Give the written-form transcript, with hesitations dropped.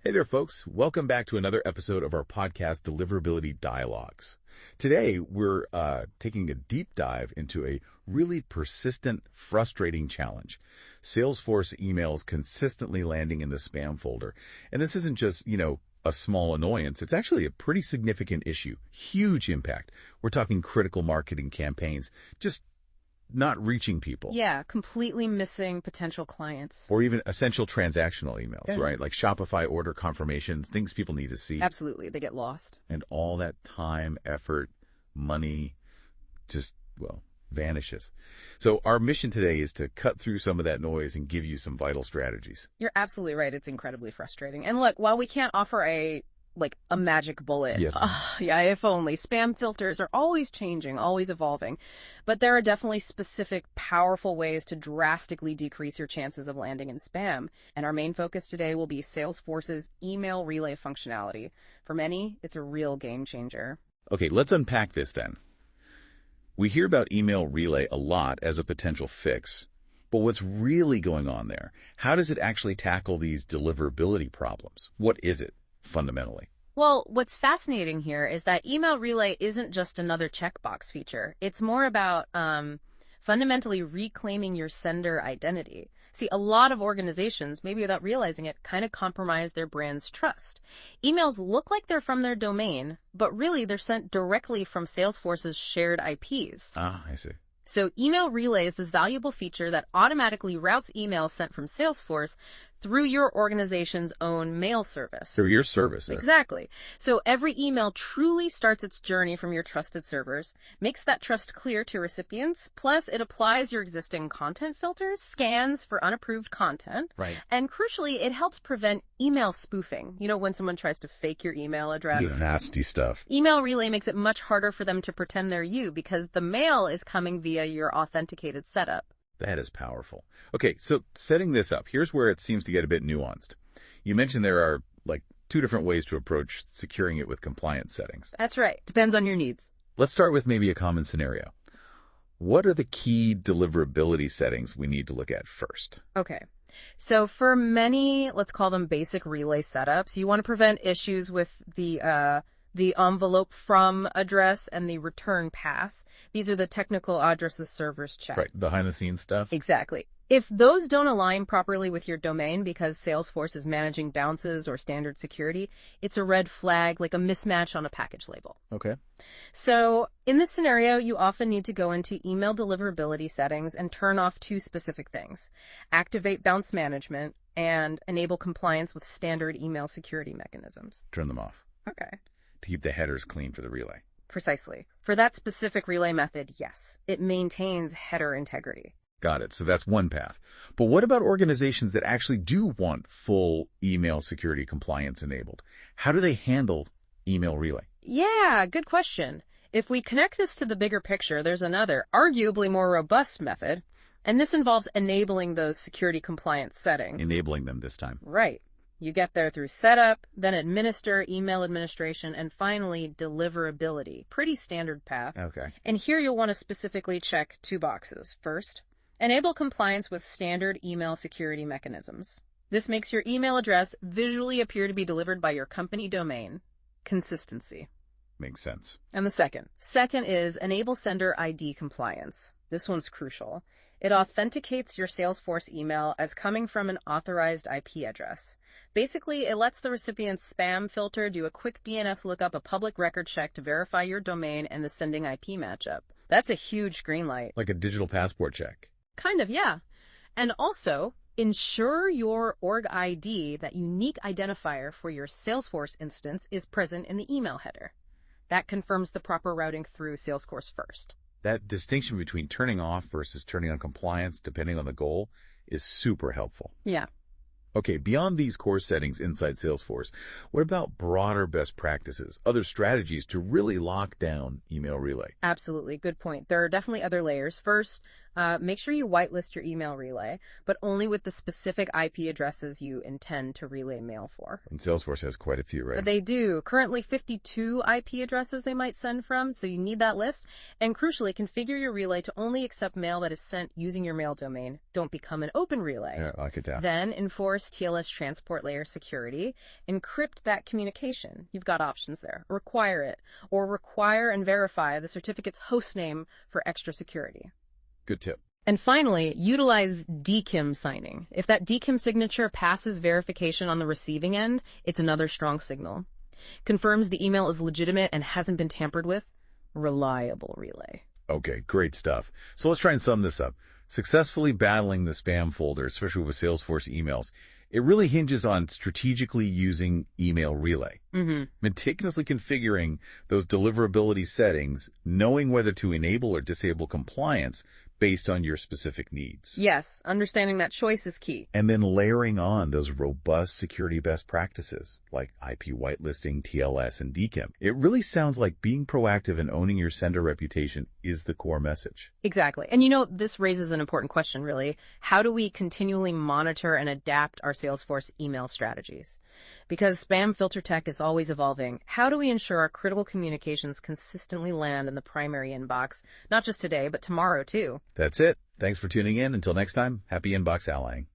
Hey there, folks. Welcome back to another episode of our podcast, Deliverability Dialogues. Today, we're taking a deep dive into a really persistent, frustrating challenge. Salesforce emails consistently landing in the spam folder. And this isn't just, a small annoyance. It's actually a pretty significant issue. Huge impact. We're talking critical marketing campaigns, just not reaching people. Yeah, completely missing potential clients. Or even essential transactional emails, Yeah. right? Like Shopify order confirmations, things people need to see. Absolutely, they get lost. And all that time, effort, money, just, vanishes. So our mission today is to cut through some of that noise and give you some vital strategies. You're absolutely right. It's incredibly frustrating. And look, while we can't offer a magic bullet. Yeah. If only. Spam filters are always changing, always evolving. But there are definitely specific, powerful ways to drastically decrease your chances of landing in spam. And our main focus today will be Salesforce's email relay functionality. For many, it's a real game changer. Okay, let's unpack this then. We hear about email relay a lot as a potential fix. But what's really going on there? How does it actually tackle these deliverability problems? What is it, fundamentally? Well, what's fascinating here is that email relay isn't just another checkbox feature. It's more about fundamentally reclaiming your sender identity. See, a lot of organizations, maybe without realizing it, kind of compromise their brand's trust. Emails look like they're from their domain, but really they're sent directly from Salesforce's shared IPs. Ah, I see. So email relay is this valuable feature that automatically routes emails sent from Salesforce through your organization's own mail service. Through your service. Exactly. So every email truly starts its journey from your trusted servers, makes that trust clear to recipients, plus it applies your existing content filters, scans for unapproved content, Right. and crucially, it helps prevent email spoofing. You know, when someone tries to fake your email address. Nasty stuff. Email relay makes it much harder for them to pretend they're you because the mail is coming via your authenticated setup. That is powerful. Okay, so setting this up, here's where it seems to get a bit nuanced. You mentioned there are two different ways to approach securing it with compliance settings. That's right. Depends on your needs. Let's start with maybe a common scenario. What are the key deliverability settings we need to look at first? Okay. So for many, let's call them basic relay setups, you want to prevent issues with the envelope from address and the return path. These are the technical addresses servers check. Right, behind-the-scenes stuff? Exactly. If those don't align properly with your domain because Salesforce is managing bounces or standard security, it's a red flag, like a mismatch on a package label. Okay. So in this scenario, you often need to go into email deliverability settings and turn off two specific things: activate bounce management and enable compliance with standard email security mechanisms. Turn them off. Okay. To keep the headers clean for the relay. Precisely. For that specific relay method, yes, it maintains header integrity. Got it. So that's one path. But what about organizations that actually do want full email security compliance enabled? How do they handle email relay? Yeah, good question. If we connect this to the bigger picture, there's another, arguably more robust method, and this involves enabling those security compliance settings. Enabling them this time. Right. You get there through setup, then administer, email administration, and finally deliverability. Pretty standard path. Okay. And here you'll want to specifically check two boxes. First, enable compliance with standard email security mechanisms. This makes your email address visually appear to be delivered by your company domain. Consistency. Makes sense. And the second is enable sender ID compliance. This one's crucial. It authenticates your Salesforce email as coming from an authorized IP address. Basically, it lets the recipient's spam filter do a quick DNS lookup, a public record check to verify your domain and the sending IP matchup. That's a huge green light. Like a digital passport check. Kind of, yeah. And also, ensure your org ID, that unique identifier for your Salesforce instance, is present in the email header. That confirms the proper routing through Salesforce first. That distinction between turning off versus turning on compliance, depending on the goal, is super helpful. Yeah. Okay, beyond these core settings inside Salesforce, what about broader best practices, other strategies to really lock down email relay? Absolutely. Good point. There are definitely other layers. First, Make sure you whitelist your email relay, but only with the specific IP addresses you intend to relay mail for. And Salesforce has quite a few, right? They do. Currently 52 IP addresses they might send from, so you need that list. And crucially, configure your relay to only accept mail that is sent using your mail domain. Don't become an open relay. Yeah, lock it down. Then enforce TLS transport layer security. Encrypt that communication. You've got options there. Require it, or require and verify the certificate's hostname for extra security. Good tip. And finally, utilize DKIM signing. If that DKIM signature passes verification on the receiving end, it's another strong signal. Confirms the email is legitimate and hasn't been tampered with. Reliable relay. Okay, great stuff. So let's try and sum this up. Successfully battling the spam folder, especially with Salesforce emails, it really hinges on strategically using email relay. Meticulously configuring those deliverability settings, knowing whether to enable or disable compliance based on your specific needs. Yes, understanding that choice is key. And then layering on those robust security best practices like IP whitelisting, TLS, and DKIM. It really sounds like being proactive and owning your sender reputation is the core message. Exactly. And this raises an important question, really. How do we continually monitor and adapt our Salesforce email strategies? Because spam filter tech is always evolving, how do we ensure our critical communications consistently land in the primary inbox, not just today, but tomorrow too? That's it. Thanks for tuning in. Until next time, happy inbox allying.